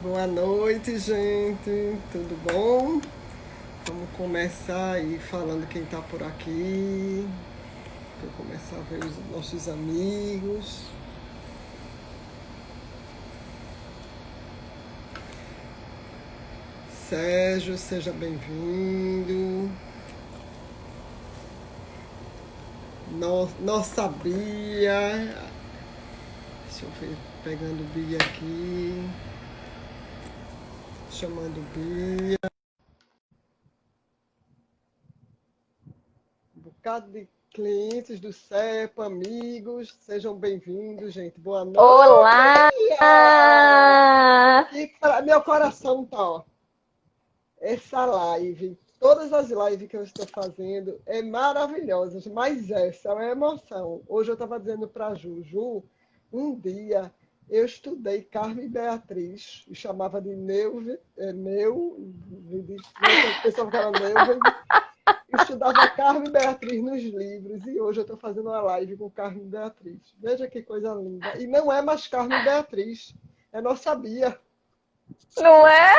Boa noite, gente. Tudo bom? Vamos começar aí falando quem tá por aqui. Vou começar a ver os nossos amigos. Sérgio, seja bem-vindo. Nossa Bia. Deixa eu ver, pegando Bia aqui. Chamando Bia. Um bocado de clientes do CEPA, amigos. Sejam bem-vindos, gente. Boa noite, Olá! Bia! Meu coração tá, ó. Essa live, todas as lives que eu estou fazendo é maravilhosas, mas essa é uma emoção. Hoje eu estava dizendo para Juju, um dia eu estudei Carmen Beatriz, e chamava de Neuve, eu pensava que era Neuve, eu estudava Carmen Beatriz nos livros e hoje eu estou fazendo uma live com Carmen Beatriz. Veja que coisa linda. E não é mais Carmen Beatriz, é nossa Bia. Não é?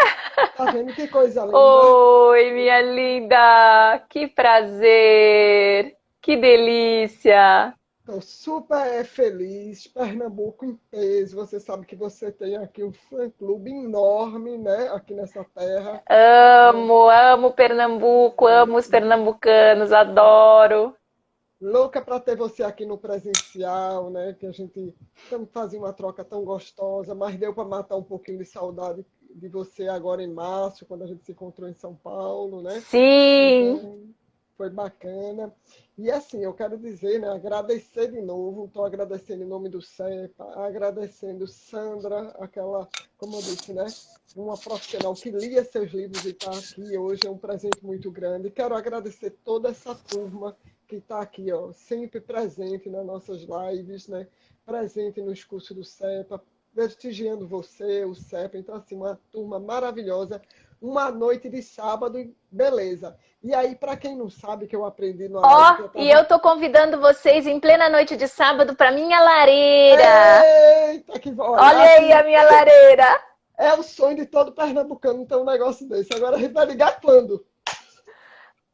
Tá vendo que coisa linda? Oi, minha linda! Que prazer! Que delícia! Estou super feliz, Pernambuco em peso. Você sabe que você tem aqui um fã-clube enorme, né? Aqui nessa terra. Né? Amo, amo Pernambuco, amo os pernambucanos, adoro. Louca para ter você aqui no presencial, né? Que a gente fazia uma troca tão gostosa, mas deu para matar um pouquinho de saudade de você agora em março, quando a gente se encontrou em São Paulo, né? Sim! Então, foi bacana. E assim, eu quero dizer, né, agradecer de novo, estou agradecendo em nome do CEPA, agradecendo Sandra, aquela, como eu disse, né, uma profissional que lia seus livros e está aqui hoje, é um presente muito grande. Quero agradecer toda essa turma que está aqui, ó, sempre presente nas nossas lives, né, presente nos cursos do CEPA, prestigiando você, o CEPA. Então, assim, uma turma maravilhosa. Uma noite de sábado, beleza. E aí, para quem não sabe, que eu aprendi numa live Ó, que eu e tava. eu tô convidando vocês em plena noite de sábado para minha lareira. Eita, que olha, Olha aí a assim, minha lareira. é o sonho de todo pernambucano ter um negócio desse. Agora a gente vai ligar quando?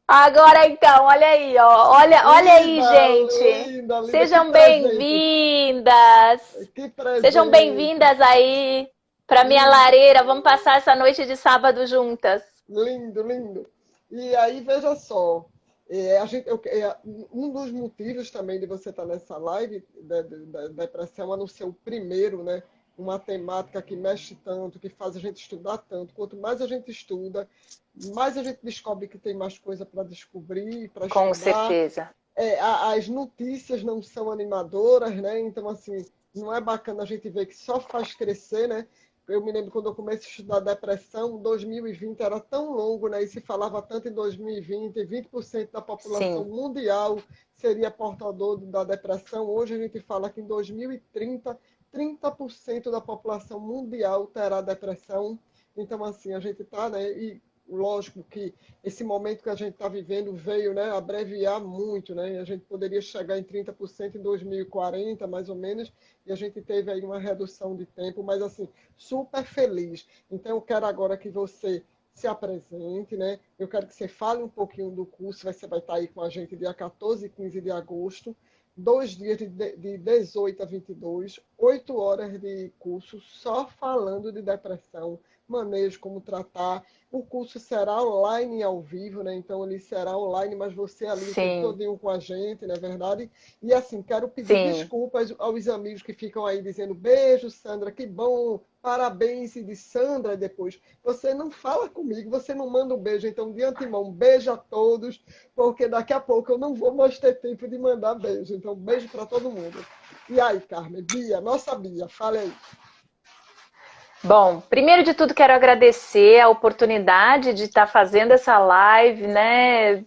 Agora então, olha aí, ó. Olha aí, Linda, gente. linda, linda, que Sejam presente, bem-vindas. que Sejam presente. bem-vindas aí para minha Lindo, lareira. Vamos passar essa noite de sábado juntas. lindo, lindo. E aí, veja só, um dos motivos também de você estar nessa live da depressão, a não ser o primeiro, né? Uma temática que mexe tanto, que faz a gente estudar tanto. Quanto mais a gente estuda, mais a gente descobre que tem mais coisa para descobrir, para Com estudar. certeza. As notícias não são animadoras, né? Então, assim, não é bacana a gente ver que só faz crescer, né? Eu me lembro quando eu comecei a estudar depressão, 2020 era tão longo, né? E se falava tanto em 2020, 20% da população Sim, mundial seria portador da depressão. Hoje a gente fala que em 2030, 30% da população mundial terá depressão. Então, assim, a gente está, né? E lógico que esse momento que a gente está vivendo veio, né, abreviar muito, né? A gente poderia chegar em 30% em 2040, mais ou menos, e a gente teve aí uma redução de tempo, mas assim, super feliz. Então eu quero agora que você se apresente, né? Eu quero que você fale um pouquinho do curso, você vai estar aí com a gente dia 14 e 15 de agosto, 2 dias de 18 a 22, 8 horas de curso só falando de depressão, manejo, como tratar. O curso será online e ao vivo, né? Então ele será online, mas você ali o tempo sim, todo com a gente, não é verdade? E assim, quero pedir sim. desculpas aos amigos que ficam aí dizendo beijo, Sandra, que bom, parabéns, e de Sandra depois. Você não fala comigo, você não manda um beijo, então de antemão, um beijo a todos, porque daqui a pouco eu não vou mais ter tempo de mandar beijo. Então, beijo para todo mundo. E aí, Carmen, Bia, nossa Bia, fala aí. Bom, primeiro de tudo quero agradecer a oportunidade de estar fazendo essa live, né?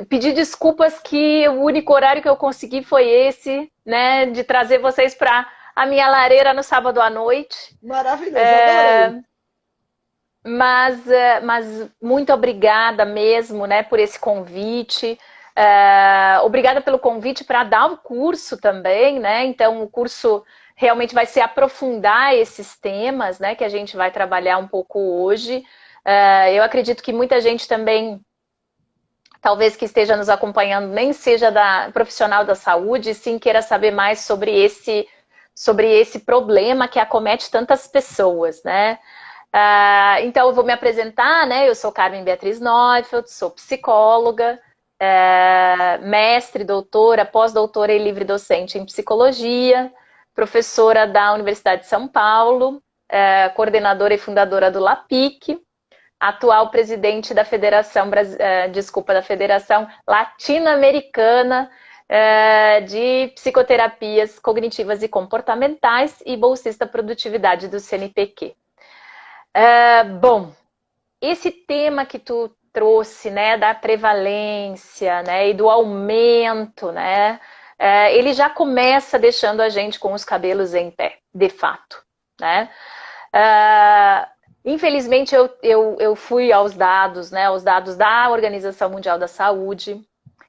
Pedir desculpas que o único horário que eu consegui foi esse, né? De trazer vocês para a minha lareira no sábado à noite. Maravilhoso, adorei. Mas muito obrigada mesmo, né, por esse convite. Obrigada pelo convite para dar o curso também, né? Então, o curso realmente vai ser aprofundar esses temas, né, que a gente vai trabalhar um pouco hoje. Eu acredito que muita gente também, talvez que esteja nos acompanhando, nem seja profissional da saúde, sim queira saber mais sobre esse problema que acomete tantas pessoas, né? Então eu vou me apresentar, né? Eu sou Carmen Beatriz Neufeld, sou psicóloga, mestre, doutora, pós-doutora e livre docente em psicologia, professora da Universidade de São Paulo, coordenadora e fundadora do LAPIC, atual presidente da Federação, da Federação Latino-Americana de Psicoterapias Cognitivas e Comportamentais e bolsista produtividade do CNPq. Bom, esse tema que tu trouxe, né, da prevalência, né, e do aumento, né, ele já começa deixando a gente com os cabelos em pé, de fato, né? Infelizmente, eu fui aos dados, né, aos dados da Organização Mundial da Saúde,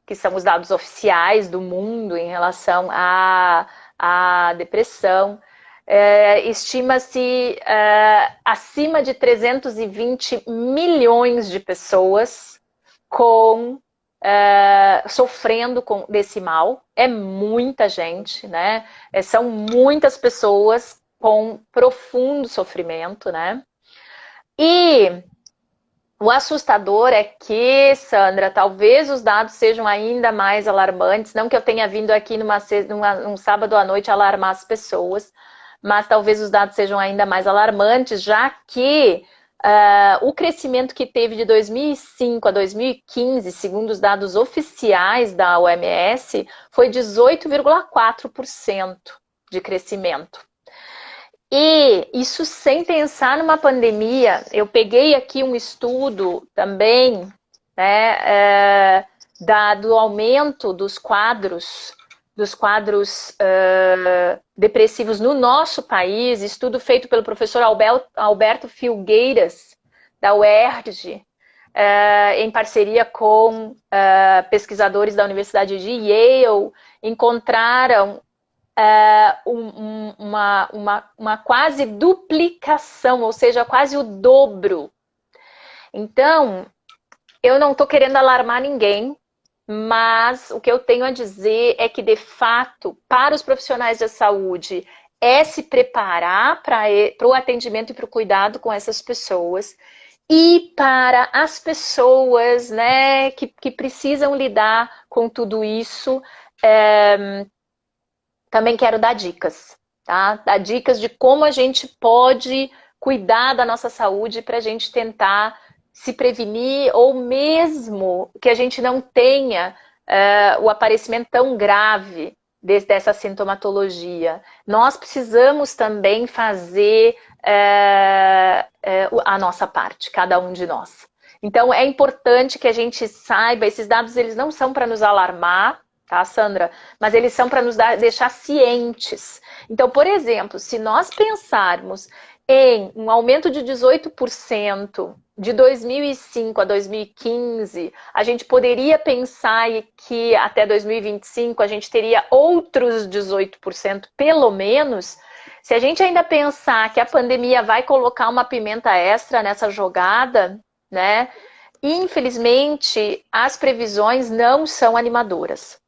que são os dados oficiais do mundo em relação à depressão. Estima-se acima de 320 milhões de pessoas sofrendo desse mal. É muita gente, né? São muitas pessoas com profundo sofrimento, né? E o assustador é que, Sandra, talvez os dados sejam ainda mais alarmantes, não que eu tenha vindo aqui num sábado à noite alarmar as pessoas, mas talvez os dados sejam ainda mais alarmantes, já que o crescimento que teve de 2005 a 2015, segundo os dados oficiais da OMS, foi 18,4% de crescimento. E isso sem pensar numa pandemia. Eu peguei aqui um estudo também, né, do aumento dos quadros depressivos no nosso país, estudo feito pelo professor Alberto Filgueiras, da UERJ, em parceria com pesquisadores da Universidade de Yale, encontraram uma quase duplicação, ou seja, quase o dobro. Então, eu não estou querendo alarmar ninguém, mas o que eu tenho a dizer é que, de fato, para os profissionais da saúde, é se preparar para o atendimento e para o cuidado com essas pessoas, e para as pessoas, né, que precisam lidar com tudo isso, também quero dar dicas, tá? Dar dicas de como a gente pode cuidar da nossa saúde para a gente tentar se prevenir, ou mesmo que a gente não tenha o aparecimento tão grave dessa sintomatologia. Nós precisamos também fazer a nossa parte, cada um de nós. Então é importante que a gente saiba, esses dados eles não são para nos alarmar, tá, Sandra? Mas eles são para nos deixar cientes. Então, por exemplo, se nós pensarmos em um aumento de 18% de 2005 a 2015, a gente poderia pensar que até 2025 a gente teria outros 18%, pelo menos. Se a gente ainda pensar que a pandemia vai colocar uma pimenta extra nessa jogada, né? Infelizmente, as previsões não são animadoras.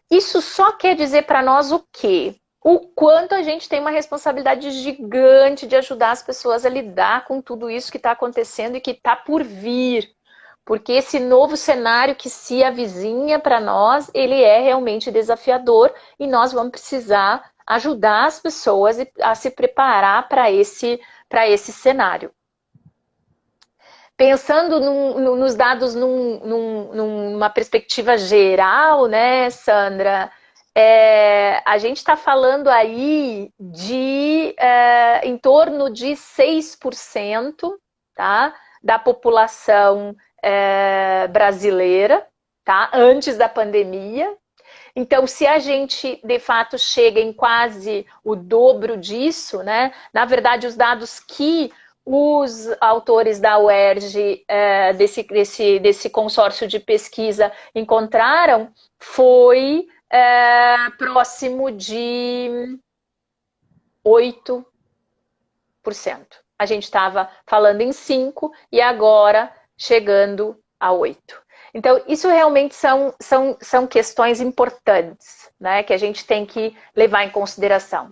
Isso só quer dizer para nós o quê? O quanto a gente tem uma responsabilidade gigante de ajudar as pessoas a lidar com tudo isso que está acontecendo e que está por vir. Porque esse novo cenário que se avizinha para nós, ele é realmente desafiador e nós vamos precisar ajudar as pessoas a se preparar para esse cenário. Pensando nos dados numa perspectiva geral, né, Sandra, a gente está falando aí de em torno de 6%, tá, da população brasileira, tá, antes da pandemia. Então, se a gente, de fato, chega em quase o dobro disso, né, na verdade, os dados que os autores da UERJ, desse consórcio de pesquisa, encontraram, foi próximo de 8%. A gente estava falando em 5% e agora chegando a 8%. Então, isso realmente são questões importantes, né, que a gente tem que levar em consideração.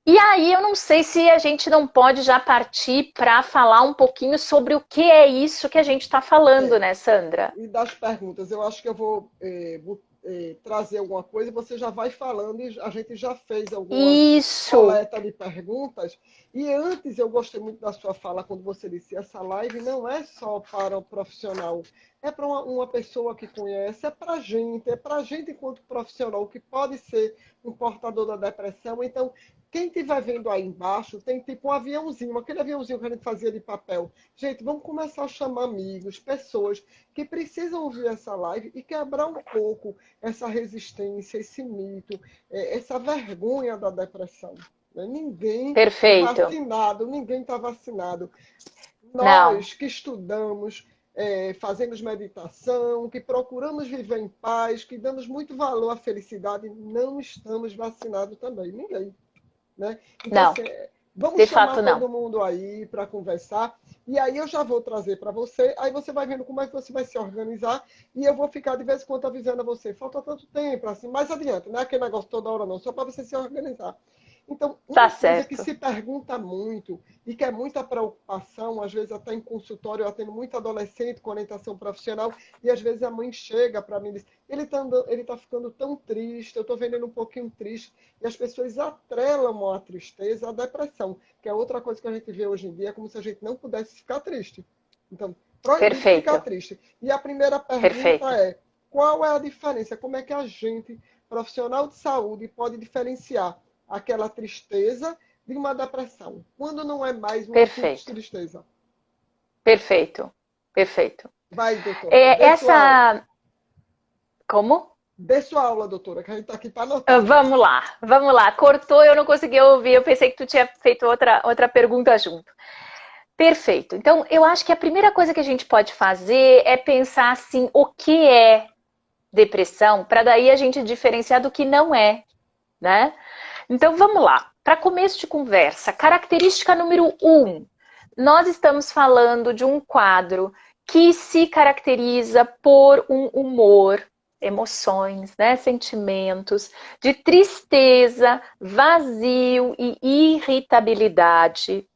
E aí, eu não sei se a gente não pode já partir para falar um pouquinho sobre o que é isso que a gente está falando, né, Sandra? E das perguntas, eu acho que eu vou trazer alguma coisa e você já vai falando e a gente já fez alguma coleta de perguntas. E antes, eu gostei muito da sua fala quando você disse essa live não é só para o profissional, é para uma pessoa que conhece, é para a gente enquanto profissional que pode ser um portador da depressão. Então, quem estiver vendo aí embaixo, tem tipo um aviãozinho, aquele aviãozinho que a gente fazia de papel. Gente, vamos começar a chamar amigos, pessoas que precisam ouvir essa live e quebrar um pouco essa resistência, esse mito, essa vergonha da depressão. Ninguém está vacinado, ninguém está vacinado. Nós que estudamos, fazemos meditação, que procuramos viver em paz, que damos muito valor à felicidade, não estamos vacinados também, ninguém. Né? Então, não, assim, vamos chamar todo mundo aí para conversar. E aí eu já vou trazer para você. Aí você vai vendo como é que você vai se organizar. E eu vou ficar de vez em quando avisando a você. Falta tanto tempo, assim, mais adiante. Não é aquele negócio toda hora, não. Só para você se organizar. Então, uma coisa que se pergunta muito e que é muita preocupação, às vezes até em consultório, eu atendo muito adolescente com orientação profissional, e às vezes a mãe chega para mim e diz, ele tá ficando tão triste, eu estou vendo ele um pouquinho triste, e as pessoas atrelam a tristeza à depressão, que é outra coisa que a gente vê hoje em dia, como se a gente não pudesse ficar triste. Então, proibido ficar triste. E a primeira pergunta é, qual é a diferença? Como é que a gente, profissional de saúde, pode diferenciar aquela tristeza de uma depressão, quando não é mais uma tristeza? Perfeito. Vai, doutora. Como? Dê sua aula, doutora, que a gente está aqui para anotar. Vamos lá. Cortou, eu não consegui ouvir, eu pensei que tu tinha feito outra pergunta junto. Perfeito. Então, eu acho que a primeira coisa que a gente pode fazer é pensar assim, o que é depressão, para daí a gente diferenciar do que não é, né? Então, vamos lá. Para começo de conversa, característica número 1. Nós estamos falando de um quadro que se caracteriza por um humor, emoções, né, sentimentos de tristeza, vazio e irritabilidade.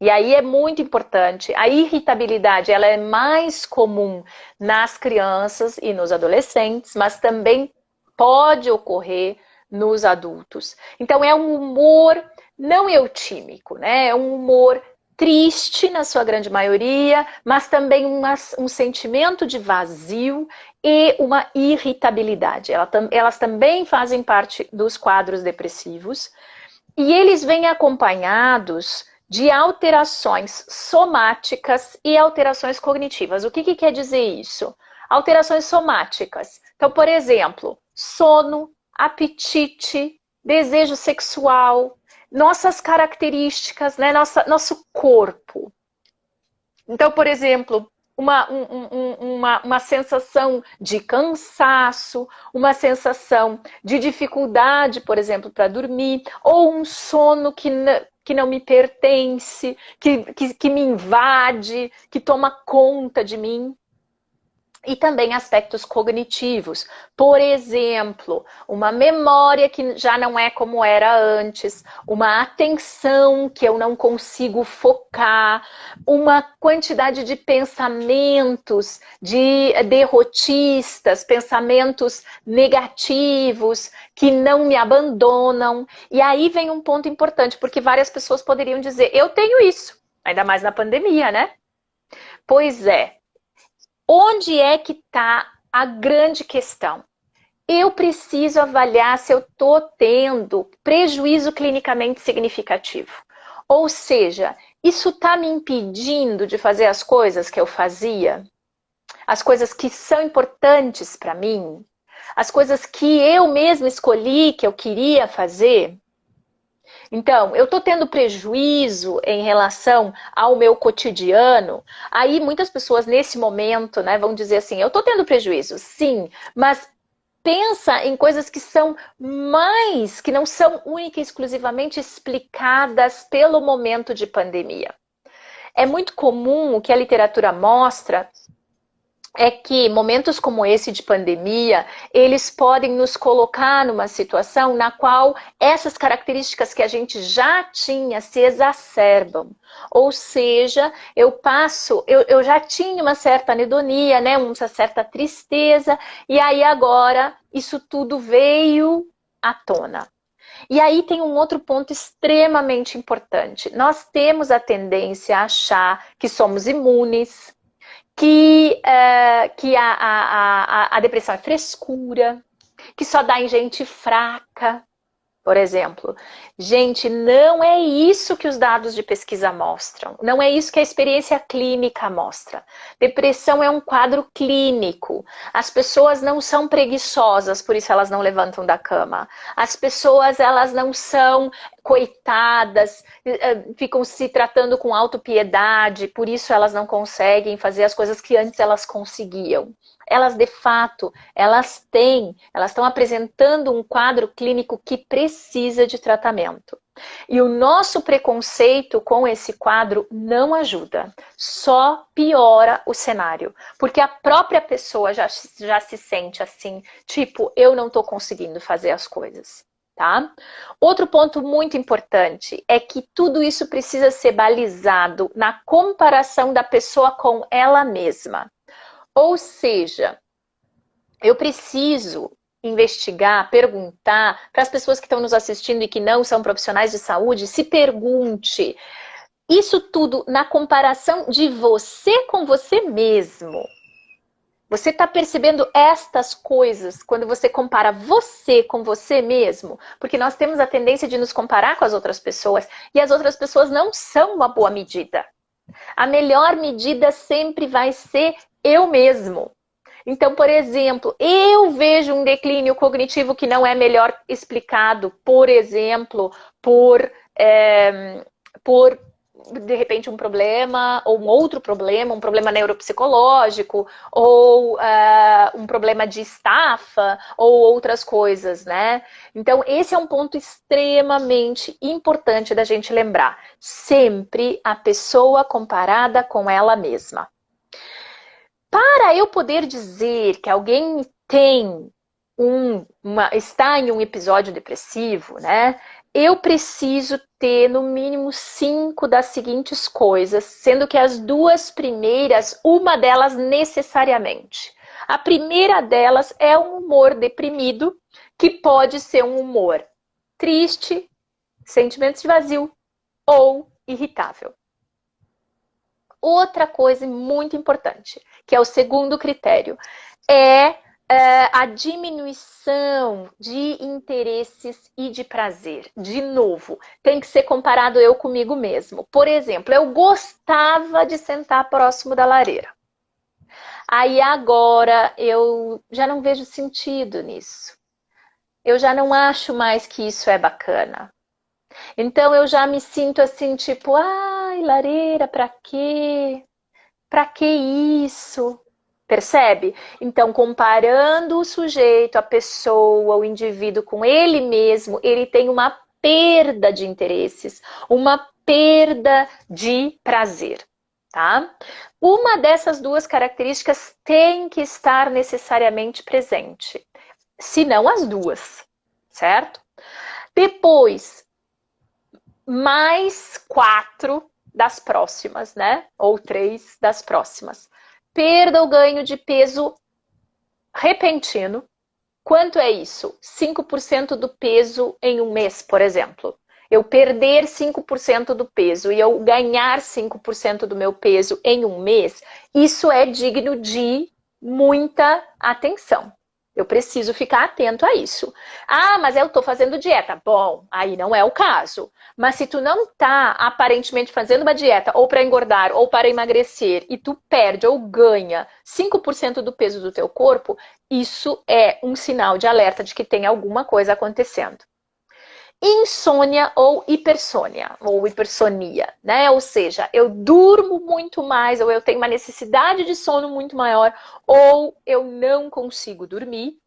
E aí é muito importante, a irritabilidade ela é mais comum nas crianças e nos adolescentes, mas também pode ocorrer nos adultos. Então é um humor não eutímico, né? É um humor triste na sua grande maioria, mas também um sentimento de vazio e uma irritabilidade. Elas também fazem parte dos quadros depressivos e eles vêm acompanhados de alterações somáticas e alterações cognitivas. O que quer dizer isso? Alterações somáticas. Então, por exemplo, sono, apetite, desejo sexual, nossas características, né? Nosso corpo. Então, por exemplo, uma sensação de cansaço, uma sensação de dificuldade, por exemplo, para dormir, ou um sono que não me pertence, que me invade, que toma conta de mim. E também aspectos cognitivos. Por exemplo, uma memória que já não é como era antes, uma atenção que eu não consigo focar, uma quantidade de pensamentos derrotistas, pensamentos negativos que não me abandonam. E aí vem um ponto importante, porque várias pessoas poderiam dizer, eu tenho isso, ainda mais na pandemia, né? Pois é. Onde é que está a grande questão? Eu preciso avaliar se eu estou tendo prejuízo clinicamente significativo. Ou seja, isso está me impedindo de fazer as coisas que eu fazia? As coisas que são importantes para mim? As coisas que eu mesma escolhi que eu queria fazer? Então, eu estou tendo prejuízo em relação ao meu cotidiano. Aí muitas pessoas nesse momento, né, vão dizer assim, eu estou tendo prejuízo, sim, mas pensa em coisas que são mais, que não são única e exclusivamente explicadas pelo momento de pandemia. É muito comum o que a literatura mostra é que momentos como esse de pandemia, eles podem nos colocar numa situação na qual essas características que a gente já tinha se exacerbam. Ou seja, eu já tinha uma certa anedonia, né, uma certa tristeza, e aí agora isso tudo veio à tona. E aí tem um outro ponto extremamente importante. Nós temos a tendência a achar que somos imunes, que a depressão é frescura, que só dá em gente fraca, por exemplo. Gente, não é isso que os dados de pesquisa mostram. Não é isso que a experiência clínica mostra. Depressão é um quadro clínico. As pessoas não são preguiçosas, por isso elas não levantam da cama. As pessoas, elas não são coitadas, ficam se tratando com autopiedade, por isso elas não conseguem fazer as coisas que antes elas conseguiam. Elas, de fato, elas estão apresentando um quadro clínico que precisa de tratamento. E o nosso preconceito com esse quadro não ajuda, só piora o cenário. Porque a própria pessoa já se sente assim, tipo, eu não estou conseguindo fazer as coisas. Tá? Outro ponto muito importante é que tudo isso precisa ser balizado na comparação da pessoa com ela mesma. Ou seja, eu preciso investigar, perguntar para as pessoas que estão nos assistindo e que não são profissionais de saúde, se pergunte. Isso tudo na comparação de você com você mesmo. Você está percebendo estas coisas quando você compara você com você mesmo? Porque nós temos a tendência de nos comparar com as outras pessoas e as outras pessoas não são uma boa medida. A melhor medida sempre vai ser eu mesmo. Então, por exemplo, eu vejo um declínio cognitivo que não é melhor explicado, por exemplo, por de repente um problema, ou um outro problema, um problema neuropsicológico, ou um problema de estafa, ou outras coisas, né? Então, esse é um ponto extremamente importante da gente lembrar. Sempre a pessoa comparada com ela mesma. Para eu poder dizer que alguém tem está em um episódio depressivo, né? Eu preciso ter no mínimo 5 das seguintes coisas, sendo que as 2 primeiras, uma delas necessariamente. A primeira delas é um humor deprimido, que pode ser um humor triste, sentimentos de vazio ou irritável. Outra coisa muito importante, que é o segundo critério, é a diminuição de interesses e de prazer. De novo, tem que ser comparado eu comigo mesmo. Por exemplo, eu gostava de sentar próximo da lareira. Aí agora eu já não vejo sentido nisso. Eu já não acho mais que isso é bacana. Então eu já me sinto assim, tipo, ai, lareira, pra quê? Pra que isso? Percebe? Então, comparando o sujeito, a pessoa, o indivíduo com ele mesmo, ele tem uma perda de interesses, uma perda de prazer, tá? Uma dessas 2 características tem que estar necessariamente presente, se não as 2, certo? Depois, mais 4 das próximas, né? Ou 3 das próximas. Perda ou ganho de peso repentino. Quanto é isso? 5% do peso em um mês, por exemplo. Eu perder 5% do peso e eu ganhar 5% do meu peso em um mês, isso é digno de muita atenção. Eu preciso ficar atento a isso. Ah, mas eu estou fazendo dieta. Bom, aí não é o caso. Mas se tu não está aparentemente fazendo uma dieta ou para engordar ou para emagrecer e tu perde ou ganha 5% do peso do teu corpo, isso é um sinal de alerta de que tem alguma coisa acontecendo. Insônia ou hipersonia, né? Ou seja, eu durmo muito mais, ou eu tenho uma necessidade de sono muito maior, ou eu não consigo dormir.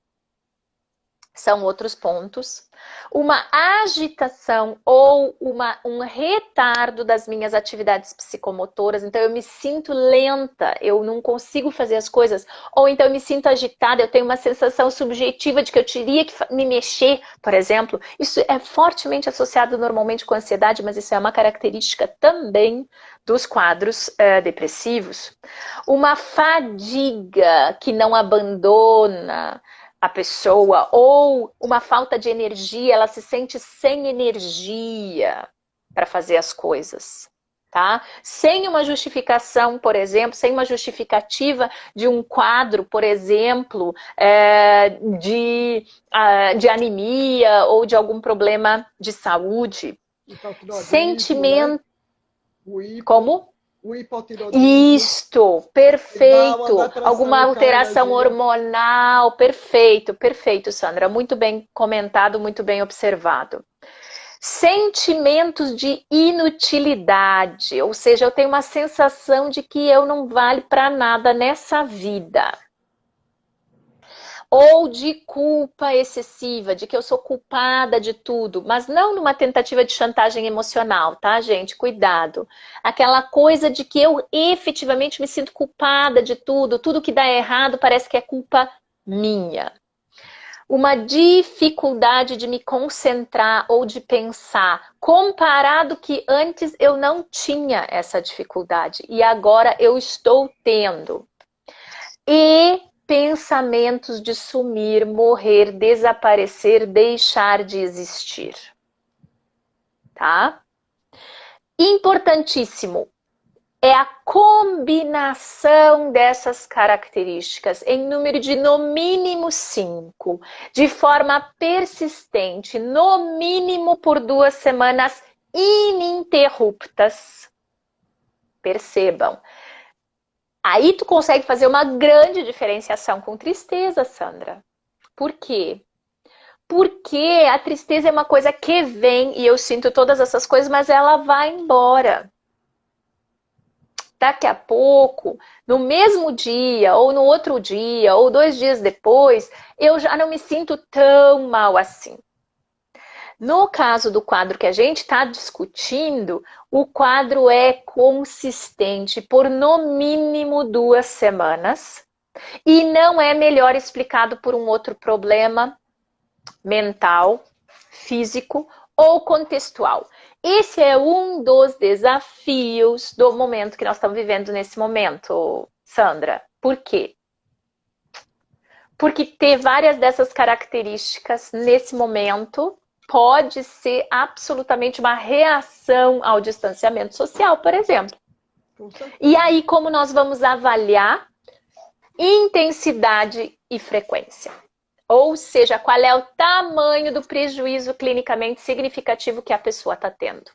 são outros pontos. Uma agitação ou um retardo das minhas atividades psicomotoras. Então, eu me sinto lenta, eu não consigo fazer as coisas. Ou então, eu me sinto agitada, eu tenho uma sensação subjetiva de que eu teria que me mexer, por exemplo. Isso é fortemente associado normalmente com ansiedade, mas isso é uma característica também dos quadros depressivos. Uma fadiga que não abandona a pessoa, ou uma falta de energia, ela se sente sem energia para fazer as coisas, tá? Sem uma justificação, por exemplo, sem uma justificativa de um quadro, por exemplo, de anemia ou de algum problema de saúde. Sentimento... Né? Como? O hipotiroidismo. Isto, perfeito. Alguma alteração hormonal, perfeito, perfeito, Sandra. Muito bem comentado, muito bem observado. Sentimentos de inutilidade, ou seja, eu tenho uma sensação de que eu não valho para nada nessa vida. Ou de culpa excessiva, de que eu sou culpada de tudo, mas não numa tentativa de chantagem emocional, tá, gente? Cuidado. Aquela coisa de que eu efetivamente me sinto culpada de tudo, tudo que dá errado parece que é culpa minha. Uma dificuldade de me concentrar ou de pensar, comparado que antes eu não tinha essa dificuldade e agora eu estou tendo. E pensamentos de sumir, morrer, desaparecer, deixar de existir. Tá? Importantíssimo é a combinação dessas características em número de no mínimo 5, de forma persistente, no mínimo por 2 semanas ininterruptas. Percebam. Aí tu consegue fazer uma grande diferenciação com tristeza, Sandra. Por quê? Porque a tristeza é uma coisa que vem e eu sinto todas essas coisas, mas ela vai embora. Daqui a pouco, no mesmo dia, ou no outro dia, ou 2 dias depois, eu já não me sinto tão mal assim. No caso do quadro que a gente está discutindo, o quadro é consistente por no mínimo 2 semanas e não é melhor explicado por um outro problema mental, físico ou contextual. Esse é um dos desafios do momento que nós estamos vivendo nesse momento, Sandra. Por quê? Porque ter várias dessas características nesse momento pode ser absolutamente uma reação ao distanciamento social, por exemplo. E aí, como nós vamos avaliar intensidade e frequência? Ou seja, qual é o tamanho do prejuízo clinicamente significativo que a pessoa está tendo?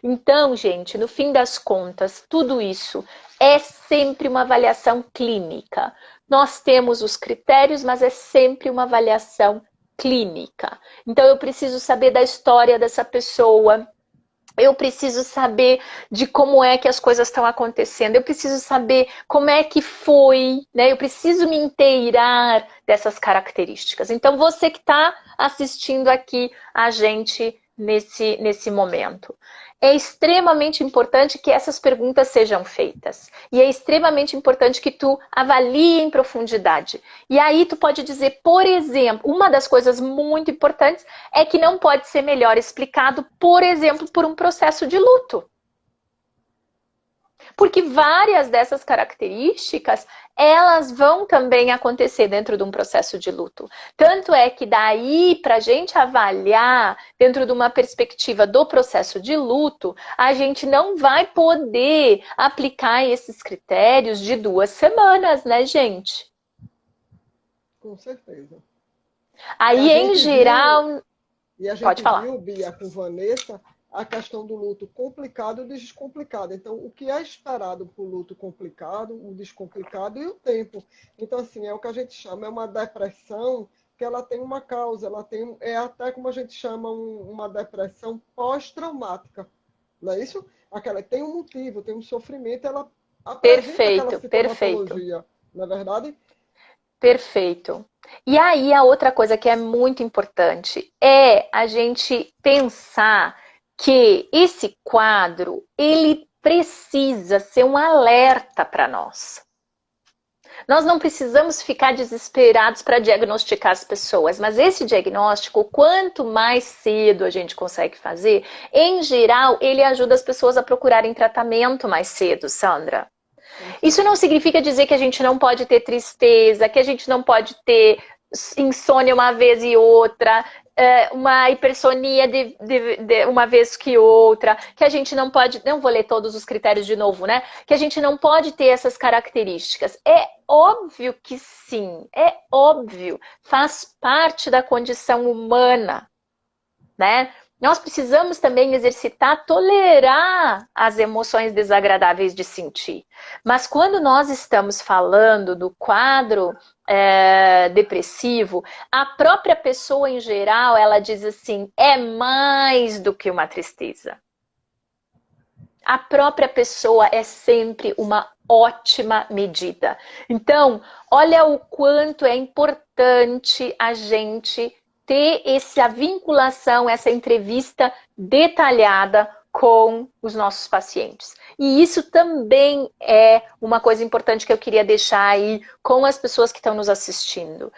Então, gente, no fim das contas, tudo isso é sempre uma avaliação clínica. Nós temos os critérios, mas é sempre uma avaliação clínica. Então, eu preciso saber da história dessa pessoa, eu preciso saber de como é que as coisas estão acontecendo, eu preciso saber como é que foi, né? Eu preciso me inteirar dessas características. Então, você que está assistindo aqui a gente nesse momento, é extremamente importante que essas perguntas sejam feitas. E é extremamente importante que tu avalie em profundidade. E aí tu pode dizer, por exemplo, uma das coisas muito importantes é que não pode ser melhor explicado, por exemplo, por um processo de luto. Porque várias dessas características, elas vão também acontecer dentro de um processo de luto. Tanto é que daí, para a gente avaliar dentro de uma perspectiva do processo de luto, a gente não vai poder aplicar esses critérios de 2 semanas, né, gente? Com certeza. Aí, em geral... E a gente pode falar. viu, Bia, com Vanessa, a questão do luto complicado e descomplicado. Então, o que é esperado para o luto complicado, o descomplicado e o tempo. Então, assim, é o que a gente chama, é uma depressão que ela tem uma causa, ela tem, é até como a gente chama uma depressão pós-traumática. Não é isso? Aquela tem um motivo, tem um sofrimento, ela apresenta aquela sintomatologia, não é verdade? Perfeito. E aí, a outra coisa que é muito importante é a gente pensar que esse quadro, ele precisa ser um alerta para nós. Nós não precisamos ficar desesperados para diagnosticar as pessoas, mas esse diagnóstico, quanto mais cedo a gente consegue fazer, em geral, ele ajuda as pessoas a procurarem tratamento mais cedo, Sandra. Isso não significa dizer que a gente não pode ter tristeza, que a gente não pode ter insônia uma vez e outra, uma hipersonia de uma vez que outra, que a gente não pode, não vou ler todos os critérios de novo, né? Que a gente não pode ter essas características. É óbvio que sim, é óbvio, faz parte da condição humana, né? Nós precisamos também exercitar, tolerar as emoções desagradáveis de sentir. Mas quando nós estamos falando do quadro depressivo, a própria pessoa em geral, ela diz assim, é mais do que uma tristeza. A própria pessoa é sempre uma ótima medida. Então, olha o quanto é importante a gente ter essa vinculação, essa entrevista detalhada com os nossos pacientes. E isso também é uma coisa importante que eu queria deixar aí com as pessoas que estão nos assistindo.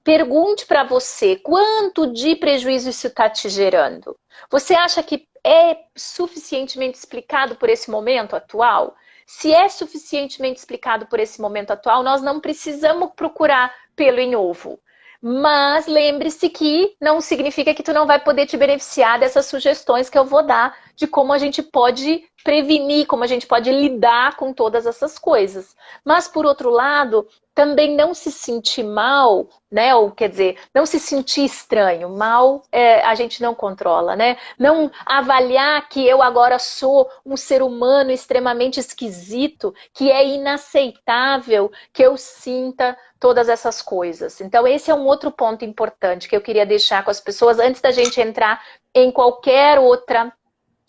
Pergunte para você quanto de prejuízo isso está te gerando. Você acha que é suficientemente explicado por esse momento atual? Se é suficientemente explicado por esse momento atual, nós não precisamos procurar pelo em ovo. Mas lembre-se que não significa que tu não vai poder te beneficiar dessas sugestões que eu vou dar de como a gente pode prevenir, como a gente pode lidar com todas essas coisas. Mas, por outro lado, também não se sentir mal, né? Ou quer dizer, não se sentir estranho. Mal a gente não controla, né? Não avaliar que eu agora sou um ser humano extremamente esquisito, que é inaceitável que eu sinta todas essas coisas. Então, esse é um outro ponto importante que eu queria deixar com as pessoas antes da gente entrar em qualquer outra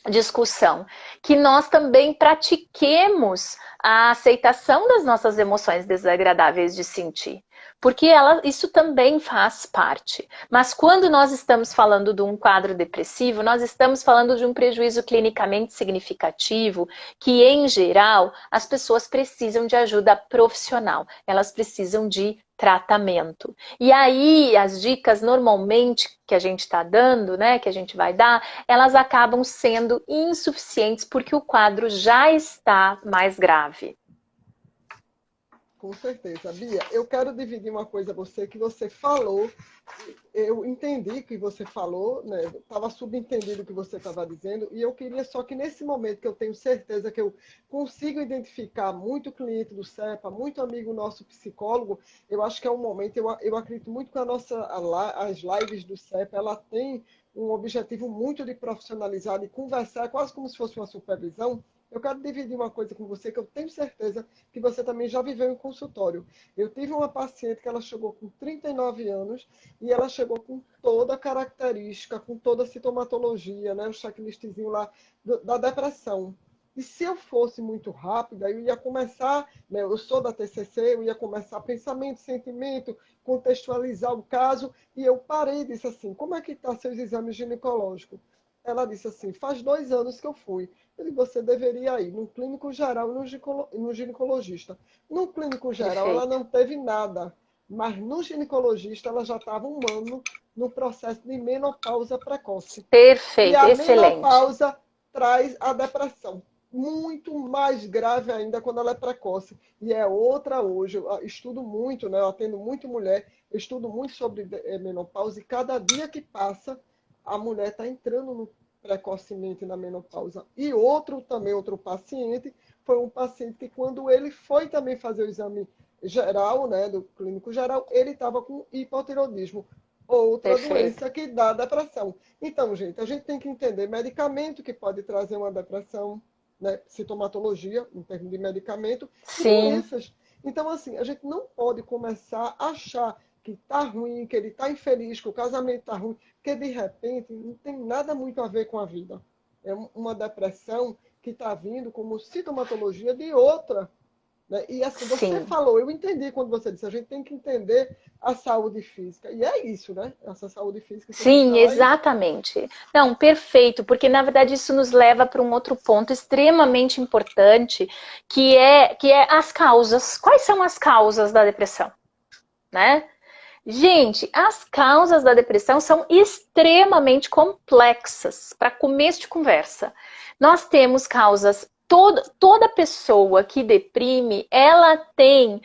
discussão, que nós também pratiquemos a aceitação das nossas emoções desagradáveis de sentir, porque isso também faz parte. Mas quando nós estamos falando de um quadro depressivo, nós estamos falando de um prejuízo clinicamente significativo, que em geral as pessoas precisam de ajuda profissional, elas precisam de tratamento. E aí as dicas normalmente que a gente está dando, né, que a gente vai dar, elas acabam sendo insuficientes porque o quadro já está mais grave. Com certeza. Bia, eu quero dividir uma coisa com você que você falou. Eu entendi o que você falou, né? Estava subentendido o que você estava dizendo, e eu queria só que nesse momento que eu tenho certeza que eu consigo identificar muito cliente do CEPA, muito amigo nosso psicólogo, eu acho que é um momento, eu acredito muito que as lives do CEPA, ela tem um objetivo muito de profissionalizar, de conversar, quase como se fosse uma supervisão. Eu quero dividir uma coisa com você que eu tenho certeza que você também já viveu em consultório. Eu tive uma paciente que ela chegou com 39 anos e ela chegou com toda a característica, com toda a sintomatologia, né, o checklistzinho lá da depressão. E se eu fosse muito rápida, eu ia começar, né, eu sou da TCC, eu ia começar pensamento, sentimento, contextualizar o caso, e eu parei e disse assim, como é que está seus exames ginecológicos? Ela disse assim, faz 2 anos que eu fui. Eu disse, você deveria ir no clínico geral e no ginecologista. No clínico geral, ela Perfeito. não teve nada, mas no ginecologista, ela já estava um ano no processo de menopausa precoce. E Perfeito, a excelente. menopausa traz a depressão. Muito mais grave ainda quando ela é precoce. E é outra hoje. Eu estudo muito, né? Eu atendo muito mulher, eu estudo muito sobre menopausa, e cada dia que passa, a mulher está entrando precocemente na menopausa. E outro paciente, foi um paciente que quando ele foi também fazer o exame geral, né, do clínico geral, ele estava com hipotiroidismo, outra Perfeito. doença que dá depressão. Então, gente, a gente tem que entender medicamento que pode trazer uma depressão, né, sintomatologia, em termos de medicamento, e Sim, doenças. Então, assim, a gente não pode começar a achar que está ruim, que ele está infeliz, que o casamento está ruim, porque de repente não tem nada muito a ver com a vida. É uma depressão que está vindo como sintomatologia de outra, né? E assim, você Sim. falou, eu entendi quando você disse, a gente tem que entender a saúde física. E é isso, né? Essa saúde física que você Sim, traz. exatamente. Não, perfeito, porque na verdade isso nos leva para um outro ponto extremamente importante, que é as causas. Quais são as causas da depressão, né? Gente, as causas da depressão são extremamente complexas. Para começo de conversa, nós temos causas. Toda pessoa que deprime, ela tem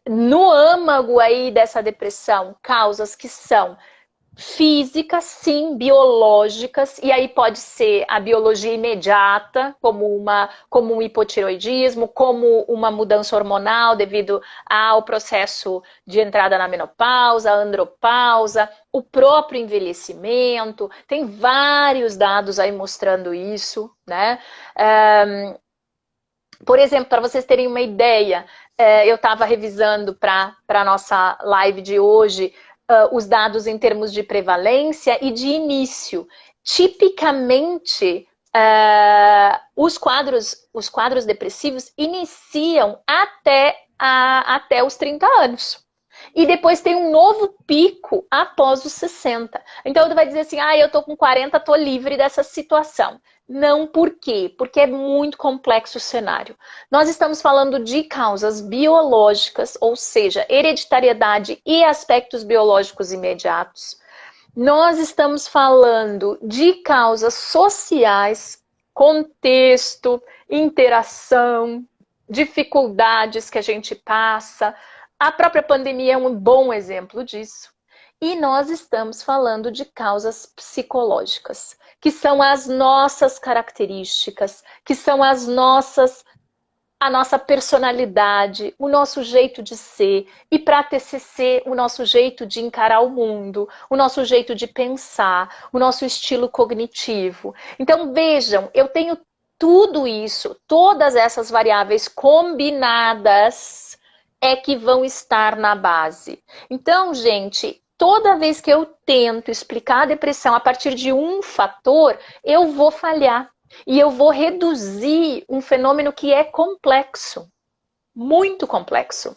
no âmago aí dessa depressão causas que são físicas, sim, biológicas, e aí pode ser a biologia imediata, como um hipotiroidismo, como uma mudança hormonal devido ao processo de entrada na menopausa, andropausa, o próprio envelhecimento, tem vários dados aí mostrando isso, né? Por exemplo, para vocês terem uma ideia, eu estava revisando para a nossa live de hoje os dados em termos de prevalência e de início. Tipicamente, os quadros depressivos iniciam até os 30 anos. E depois tem um novo pico após os 60. Então, tu vai dizer assim, eu tô com 40, tô livre dessa situação. Não, por quê? Porque é muito complexo o cenário. Nós estamos falando de causas biológicas, ou seja, hereditariedade e aspectos biológicos imediatos. Nós estamos falando de causas sociais, contexto, interação, dificuldades que a gente passa. A própria pandemia é um bom exemplo disso. E nós estamos falando de causas psicológicas, que são as nossas características, que são a nossa personalidade, o nosso jeito de ser, e para a TCC, o nosso jeito de encarar o mundo, o nosso jeito de pensar, o nosso estilo cognitivo. Então, vejam, eu tenho tudo isso, todas essas variáveis combinadas é que vão estar na base. Então, gente, toda vez que eu tento explicar a depressão a partir de um fator, eu vou falhar. E eu vou reduzir um fenômeno que é complexo, muito complexo.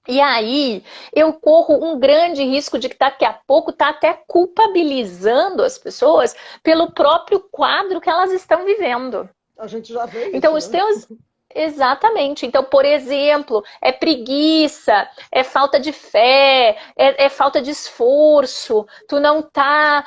E aí eu corro um grande risco de que daqui a pouco tá até culpabilizando as pessoas pelo próprio quadro que elas estão vivendo. A gente já vê Então, isso, os né? teus. Exatamente. Então, por exemplo, é preguiça, é falta de fé, é falta de esforço, tu não tá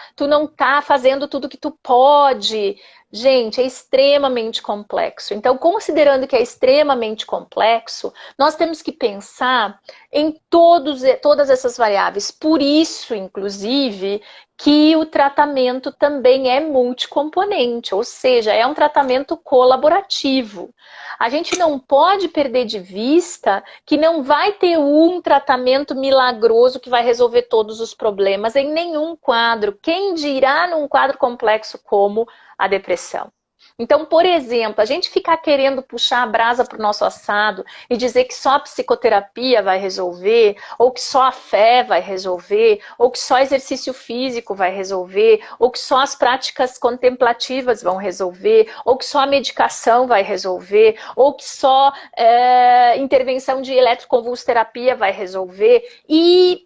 fazendo tudo que tu pode. Gente, é extremamente complexo. Então, considerando que é extremamente complexo, nós temos que pensar em todas essas variáveis. Por isso, inclusive, que o tratamento também é multicomponente, ou seja, é um tratamento colaborativo. A gente não pode perder de vista que não vai ter um tratamento milagroso que vai resolver todos os problemas em nenhum quadro. Quem dirá num quadro complexo como a depressão? Então, por exemplo, a gente ficar querendo puxar a brasa para o nosso assado e dizer que só a psicoterapia vai resolver, ou que só a fé vai resolver, ou que só exercício físico vai resolver, ou que só as práticas contemplativas vão resolver, ou que só a medicação vai resolver, ou que só intervenção de eletroconvulsoterapia vai resolver, e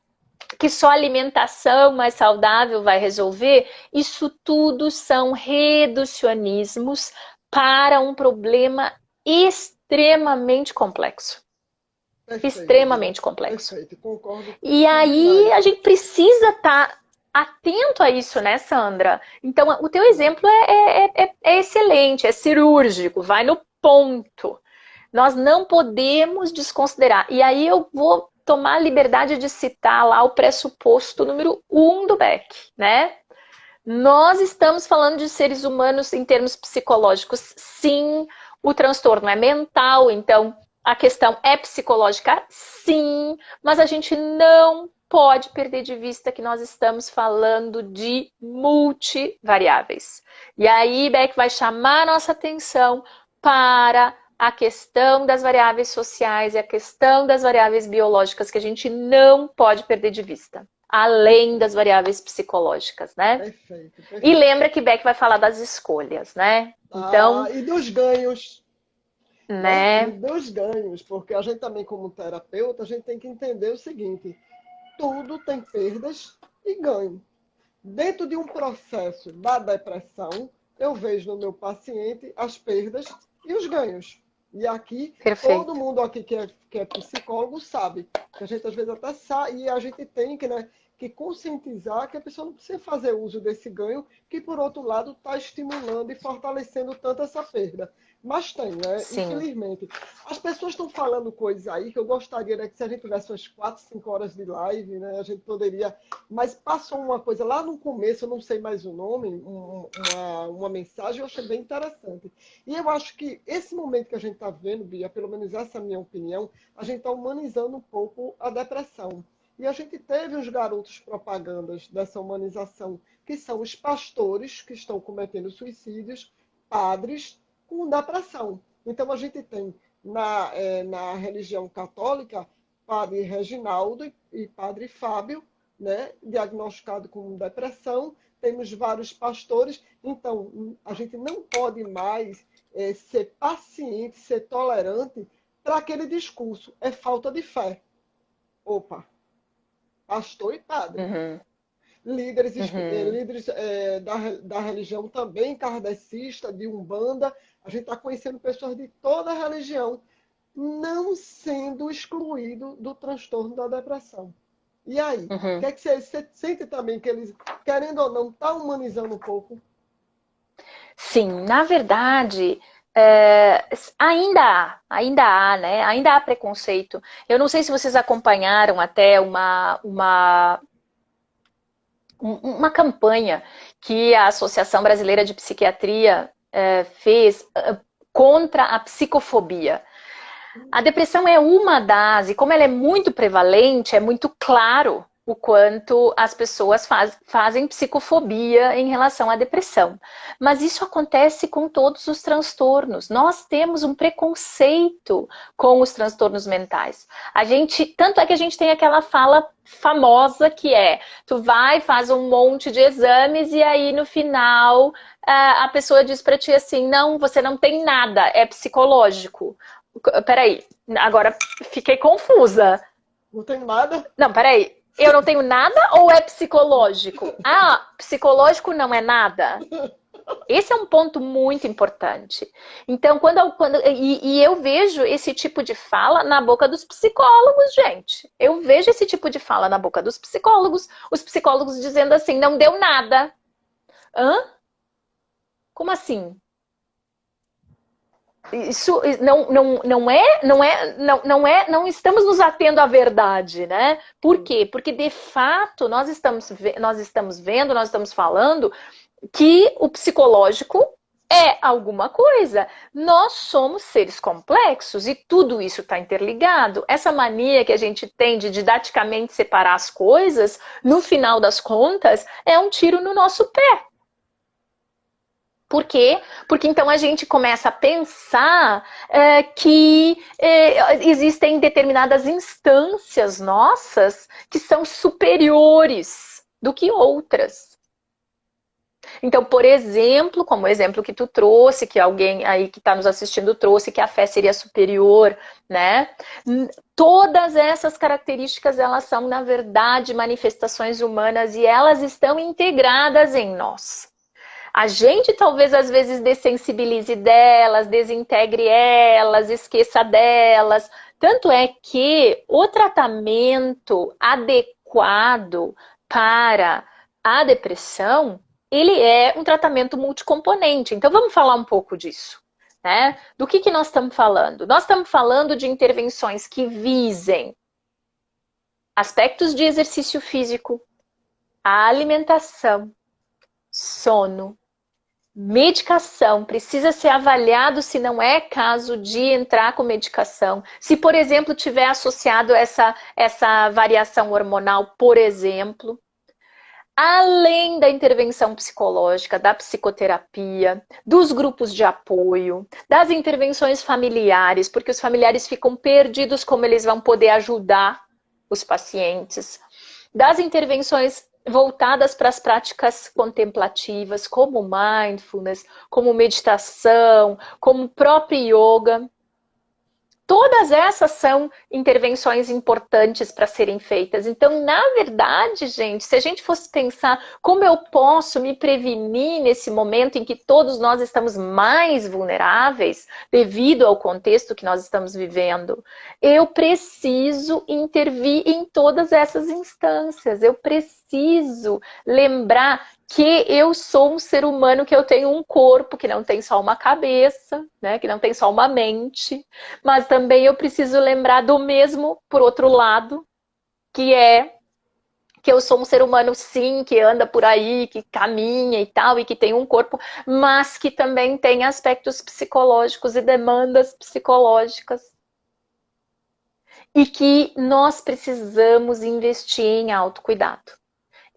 que só alimentação mais saudável vai resolver, isso tudo são reducionismos para um problema extremamente complexo. Perfeito, Bia. Extremamente complexo. Perfeito, concordo E aí a demais. gente precisa estar atento a isso, né, Sandra? Então, o teu exemplo é excelente, é cirúrgico, vai no ponto. Nós não podemos desconsiderar. E aí eu vou tomar a liberdade de citar lá o pressuposto número 1 do Beck, né? Nós estamos falando de seres humanos em termos psicológicos. Sim, o transtorno é mental, então a questão é psicológica, sim, mas a gente não pode perder de vista que nós estamos falando de multivariáveis. E aí Beck vai chamar a nossa atenção para a questão das variáveis sociais e a questão das variáveis biológicas que a gente não pode perder de vista, além das variáveis psicológicas, né? Perfeito, E perfeito. lembra que Beck vai falar das escolhas, né? Então, E dos ganhos. né? Né? Me dê os ganhos, porque a gente também, como terapeuta, a gente tem que entender o seguinte: tudo tem perdas e ganho. Dentro de um processo da depressão, eu vejo no meu paciente as perdas e os ganhos. E aqui, todo Perfeito. mundo aqui que é psicólogo sabe que a gente às vezes até sabe, e a gente tem que, né, que conscientizar que a pessoa não precisa fazer uso desse ganho, que por outro lado está estimulando e fortalecendo tanto essa perda. Mas tem, né? Sim. Infelizmente. As pessoas estão falando coisas aí que eu gostaria, né, que se a gente tivesse umas 4, 5 horas de live, né, a gente poderia. Mas passou uma coisa lá no começo, eu não sei mais o nome, uma mensagem, eu achei bem interessante. E eu acho que esse momento que a gente está vendo, Bia, pelo menos essa é a minha opinião, a gente está humanizando um pouco a depressão. E a gente teve os garotos propagandas dessa humanização, que são os pastores que estão cometendo suicídios, padres com depressão. Então a gente tem na religião católica padre Reginaldo e padre Fábio, né, diagnosticado com depressão. Temos vários pastores. Então a gente não pode mais ser paciente, ser tolerante para aquele discurso. É falta de fé. Opa, pastor e padre. Uhum. Líderes, Uhum. líderes da religião também, kardecista, de Umbanda. A gente está conhecendo pessoas de toda a religião não sendo excluído do transtorno da depressão. E aí? O que Uhum. é que você sente também que eles, querendo ou não, tá humanizando um pouco? Sim, na verdade, ainda há, né? Ainda há preconceito. Eu não sei se vocês acompanharam até uma campanha que a Associação Brasileira de Psiquiatria fez contra a psicofobia. A depressão é uma das, e como ela é muito prevalente, é muito claro o quanto as pessoas fazem psicofobia em relação à depressão. Mas isso acontece com todos os transtornos. Nós temos um preconceito com os transtornos mentais. Tanto é que a gente tem aquela fala famosa que é: tu vai, faz um monte de exames e aí no final a pessoa diz para ti assim: não, você não tem nada, é psicológico. Peraí, agora fiquei confusa. Não tem nada? Não, peraí. Eu não tenho nada ou é psicológico? Ah, psicológico não é nada. Esse é um ponto muito importante. Então, e eu vejo esse tipo de fala na boca dos psicólogos, gente. Eu vejo esse tipo de fala na boca dos psicólogos. Os psicólogos dizendo assim: não deu nada. Hã? Como assim? Isso não estamos nos atendo à verdade, né? Por quê? Porque de fato nós estamos vendo, nós estamos falando que o psicológico é alguma coisa. Nós somos seres complexos e tudo isso está interligado. Essa mania que a gente tem de didaticamente separar as coisas, no final das contas, é um tiro no nosso pé. Por quê? Porque então a gente começa a pensar que existem determinadas instâncias nossas que são superiores do que outras. Então, por exemplo, como o exemplo que tu trouxe, que alguém aí que está nos assistindo trouxe, que a fé seria superior, né? Todas essas características, elas são, na verdade, manifestações humanas e elas estão integradas em nós. A gente talvez às vezes dessensibilize delas, desintegre elas, esqueça delas. Tanto é que o tratamento adequado para a depressão, ele é um tratamento multicomponente. Então vamos falar um pouco disso, né? Do que nós estamos falando? Nós estamos falando de intervenções que visem aspectos de exercício físico, a alimentação, sono, medicação, precisa ser avaliado se não é caso de entrar com medicação. Se, por exemplo, tiver associado essa variação hormonal, por exemplo. Além da intervenção psicológica, da psicoterapia, dos grupos de apoio, das intervenções familiares, porque os familiares ficam perdidos como eles vão poder ajudar os pacientes, das intervenções voltadas para as práticas contemplativas, como mindfulness, como meditação, como o próprio yoga. Todas essas são intervenções importantes para serem feitas. Então, na verdade, gente, se a gente fosse pensar como eu posso me prevenir nesse momento em que todos nós estamos mais vulneráveis devido ao contexto que nós estamos vivendo, eu preciso intervir em todas essas instâncias. Eu preciso lembrar que eu sou um ser humano, que eu tenho um corpo, que não tem só uma cabeça, né? Que não tem só uma mente, mas também eu preciso lembrar do mesmo, por outro lado, que é que eu sou um ser humano, sim, que anda por aí, que caminha e tal, e que tem um corpo, mas que também tem aspectos psicológicos e demandas psicológicas. E que nós precisamos investir em autocuidado.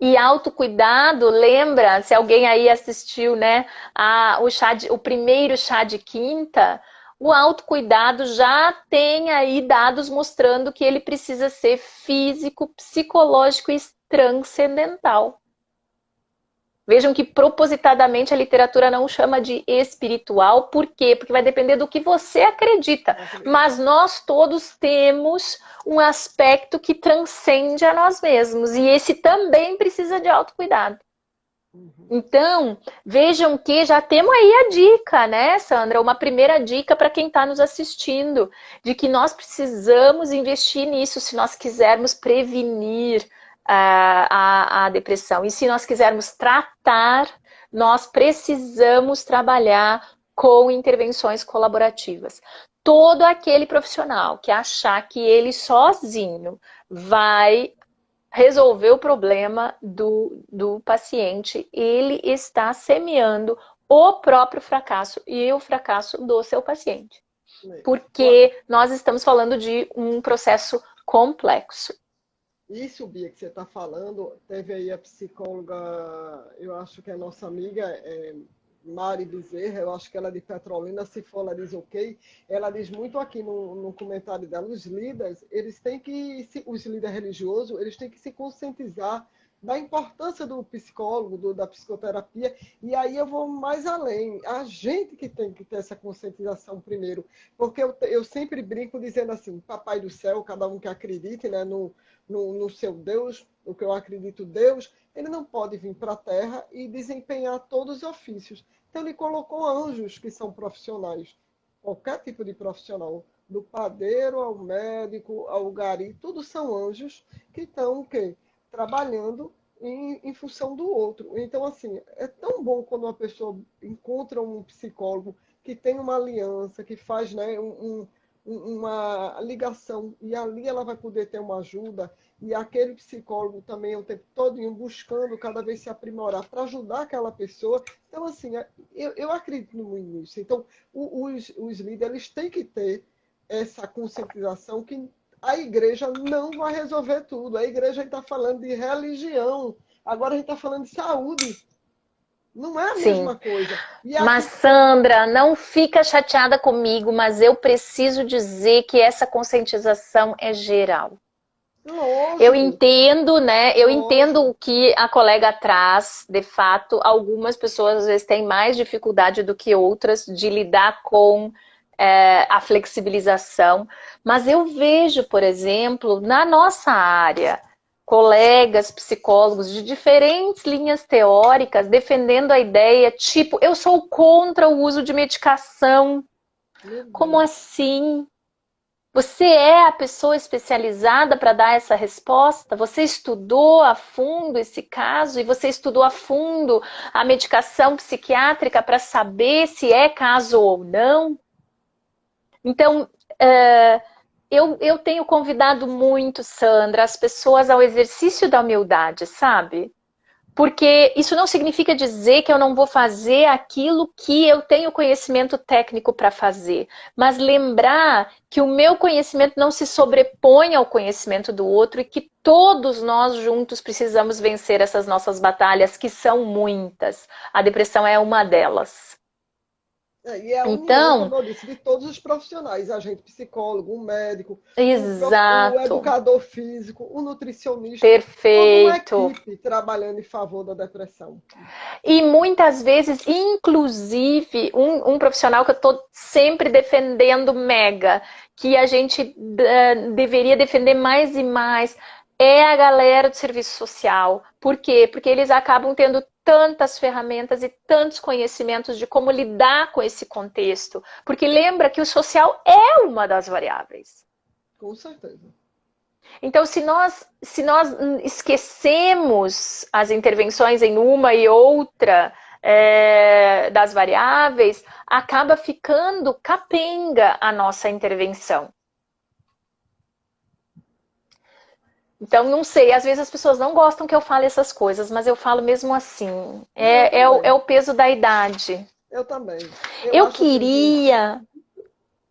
E autocuidado, lembra, se alguém aí assistiu, né, o primeiro chá de quinta, o autocuidado já tem aí dados mostrando que ele precisa ser físico, psicológico e transcendental. Vejam que propositadamente a literatura não chama de espiritual. Por quê? Porque vai depender do que você acredita. Mas nós todos temos um aspecto que transcende a nós mesmos. E esse também precisa de autocuidado. Então, vejam que já temos aí a dica, né, Sandra? Uma primeira dica para quem está nos assistindo, de que nós precisamos investir nisso se nós quisermos prevenir a depressão. E se nós quisermos tratar, nós precisamos trabalhar com intervenções colaborativas. Todo aquele profissional que achar que ele sozinho vai resolver o problema do paciente, ele está semeando o próprio fracasso e o fracasso do seu paciente. Porque nós estamos falando de um processo complexo. Isso, Bia, que você está falando, teve aí a psicóloga, eu acho que é nossa amiga, Mari Bezerra, eu acho que ela é de Petrolina, se for ela diz ok, ela diz muito aqui no comentário dela, os líderes, os líderes religiosos, eles têm que se conscientizar da importância do psicólogo, da psicoterapia, e aí eu vou mais além, a gente que tem que ter essa conscientização primeiro, porque eu sempre brinco dizendo assim, papai do céu, cada um que acredite, né, no seu Deus, o que eu acredito Deus, ele não pode vir para a Terra e desempenhar todos os ofícios. Então ele colocou anjos que são profissionais, qualquer tipo de profissional, do padeiro ao médico, ao gari, tudo são anjos que estão o quê? Trabalhando em função do outro. Então, assim, é tão bom quando uma pessoa encontra um psicólogo que tem uma aliança, que faz, né, uma ligação, e ali ela vai poder ter uma ajuda, e aquele psicólogo também o tempo todo buscando cada vez se aprimorar para ajudar aquela pessoa. Então, assim, eu acredito muito nisso. Então, os líderes têm que ter essa conscientização que a igreja não vai resolver tudo. A igreja está falando de religião, agora a gente está falando de saúde. Não é a mesma coisa. Mas, Sandra, não fica chateada comigo, mas eu preciso dizer que essa conscientização é geral. Lógico. Eu entendo, né? Eu entendo o que a colega traz. De fato, algumas pessoas às vezes têm mais dificuldade do que outras de lidar com a flexibilização. Mas eu vejo, por exemplo, na nossa área, colegas psicólogos de diferentes linhas teóricas defendendo a ideia, tipo, eu sou contra o uso de medicação. Como assim? Você é a pessoa especializada para dar essa resposta? Você estudou a fundo esse caso e você estudou a fundo a medicação psiquiátrica para saber se é caso ou não? Então, eu tenho convidado muito, Sandra, as pessoas ao exercício da humildade, sabe? Porque isso não significa dizer que eu não vou fazer aquilo que eu tenho conhecimento técnico para fazer. Mas lembrar que o meu conhecimento não se sobrepõe ao conhecimento do outro e que todos nós juntos precisamos vencer essas nossas batalhas, que são muitas. A depressão é uma delas. E é a união, Então, como eu disse, de todos os profissionais, agente psicólogo, o médico, o exato, educador físico, o nutricionista, toda uma perfeito. equipe trabalhando em favor da depressão. E muitas vezes, inclusive, um profissional que eu estou sempre defendendo mega, que a gente deveria defender mais e mais, é a galera do serviço social. Por quê? Porque eles acabam tendo tantas ferramentas e tantos conhecimentos de como lidar com esse contexto. Porque lembra que o social é uma das variáveis. Com certeza. Então, se nós esquecemos as intervenções em uma e outra das variáveis, acaba ficando capenga a nossa intervenção. Então, não sei, às vezes as pessoas não gostam que eu fale essas coisas, mas eu falo mesmo assim. É o peso da idade. Eu também. Eu Eu acho assim que queria...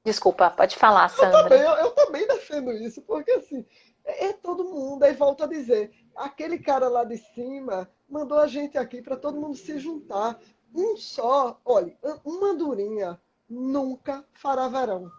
Desculpa, pode falar, Sandra. eu também defendo isso, porque assim, é todo mundo, aí volta a dizer, aquele cara lá de cima mandou a gente aqui para todo mundo se juntar. Um só, olha, uma andorinha nunca fará verão.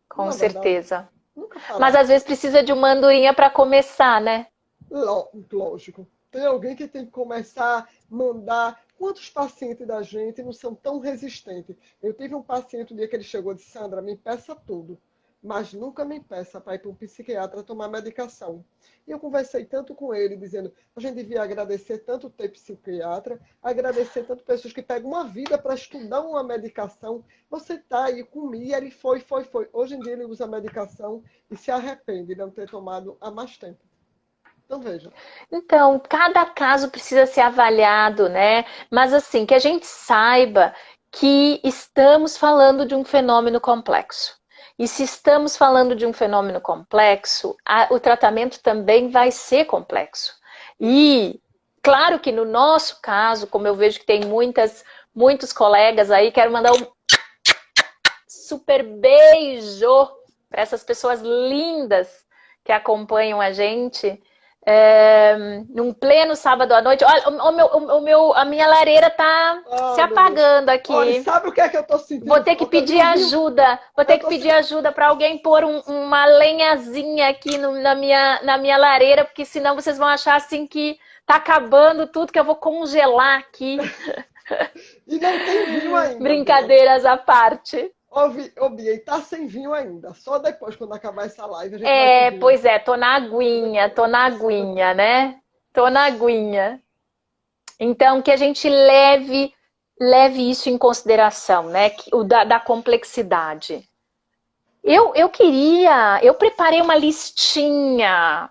Com Não é verdade? certeza. Nunca Mas fará. às vezes precisa de uma andorinha para começar, né? Lógico. Tem alguém que tem que começar a mandar. Quantos pacientes da gente não são tão resistentes? Eu tive um paciente um dia que ele chegou e disse, Sandra, me peça tudo, mas nunca me peça para ir para um psiquiatra tomar medicação. E eu conversei tanto com ele, dizendo, a gente devia agradecer tanto ter psiquiatra, agradecer tanto pessoas que pegam uma vida para estudar uma medicação. Você está aí comigo, e ele foi. Hoje em dia ele usa medicação e se arrepende de não ter tomado há mais tempo. Então veja. Então, cada caso precisa ser avaliado, né? Mas assim, que a gente saiba que estamos falando de um fenômeno complexo. E se estamos falando de um fenômeno complexo, o tratamento também vai ser complexo. E claro que no nosso caso, como eu vejo que tem muitos colegas aí, quero mandar um super beijo para essas pessoas lindas que acompanham a gente. Num pleno sábado à noite. Olha, a minha lareira tá se Meu Deus. apagando Olha, aqui. sabe o que é que eu tô Vou sentindo ter que falta de pedir um vinho? ajuda. Vou ter Eu que tô pedir sentindo. ajuda para alguém pôr uma lenhazinha aqui na minha lareira, porque senão vocês vão achar assim que tá acabando tudo, que eu vou congelar aqui. E não tem vinho ainda, Bia. Brincadeiras à parte. Ô, Bia, e tá sem vinho ainda. Só depois, quando acabar essa live, a gente vai pro vinho. Pois é, tô na aguinha, né? Tô na aguinha. Então, que a gente leve isso em consideração, né? O da complexidade. Eu preparei uma listinha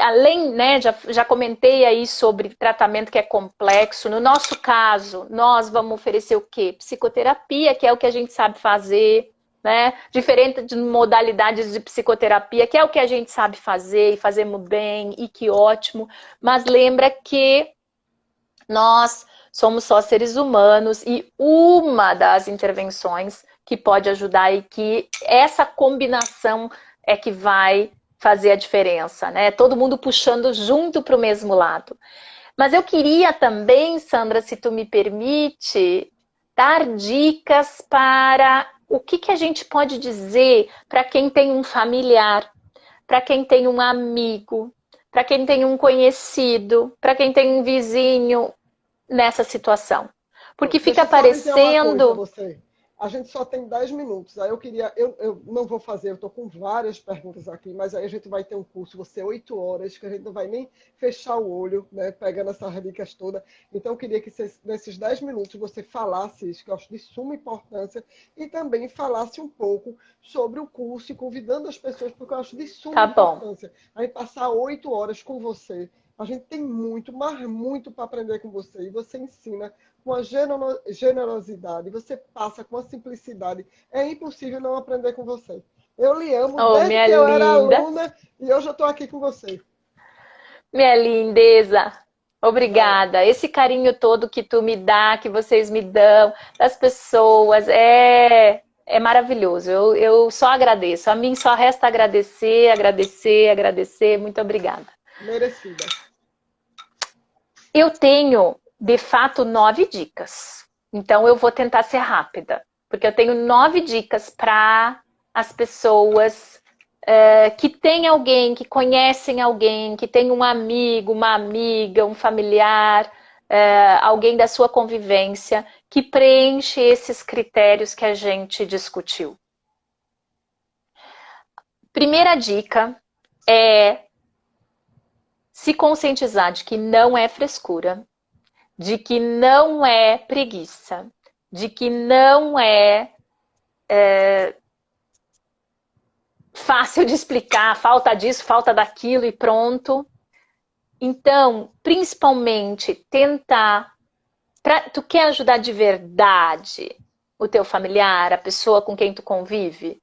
além, né? Já comentei aí sobre tratamento que é complexo. No nosso caso, nós vamos oferecer o quê? Psicoterapia, que é o que a gente sabe fazer, né? Diferente de modalidades de psicoterapia, que é o que a gente sabe fazer e fazemos bem, e que ótimo. Mas lembra que nós somos só seres humanos e uma das intervenções que pode ajudar e que essa combinação é que vai fazer a diferença, né? Todo mundo puxando junto para o mesmo lado. Mas eu queria também, Sandra, se tu me permite, dar dicas para o que a gente pode dizer para quem tem um familiar, para quem tem um amigo, para quem tem um conhecido, para quem tem um vizinho nessa situação. Porque Deixa fica eu só dizer uma coisa a parecendo... você. A gente só tem 10 minutos. Aí eu queria. Eu não vou fazer, eu estou com várias perguntas aqui, mas aí a gente vai ter um curso, você 8 horas, que a gente não vai nem fechar o olho, né? Pegando essas dicas todas. Então eu queria que nesses 10 minutos você falasse isso, que eu acho de suma importância, e também falasse um pouco sobre o curso e convidando as pessoas, porque eu acho de suma Tá bom. importância. Aí passar 8 horas com você. A gente tem muito, mas muito para aprender com você. E você ensina com a generosidade, você passa com a simplicidade. É impossível não aprender com você. Eu lhe amo Oh, desde minha que eu era linda. aluna e hoje eu estou aqui com você. Minha lindeza. Vai. Obrigada. Esse carinho todo que tu me dá, que vocês me dão, das pessoas, é maravilhoso. Eu só agradeço. A mim só resta agradecer, agradecer, agradecer. Muito obrigada. Merecida. Eu tenho de fato, 9 dicas. Então, eu vou tentar ser rápida, porque eu tenho 9 dicas para as pessoas que têm alguém, que conhecem alguém, que tem um amigo, uma amiga, um familiar, alguém da sua convivência, que preenche esses critérios que a gente discutiu. Primeira dica é se conscientizar de que não é frescura, de que não é preguiça, de que não é fácil de explicar, falta disso, falta daquilo e pronto. Então, principalmente, tentar... Tu quer ajudar de verdade o teu familiar, a pessoa com quem tu convive?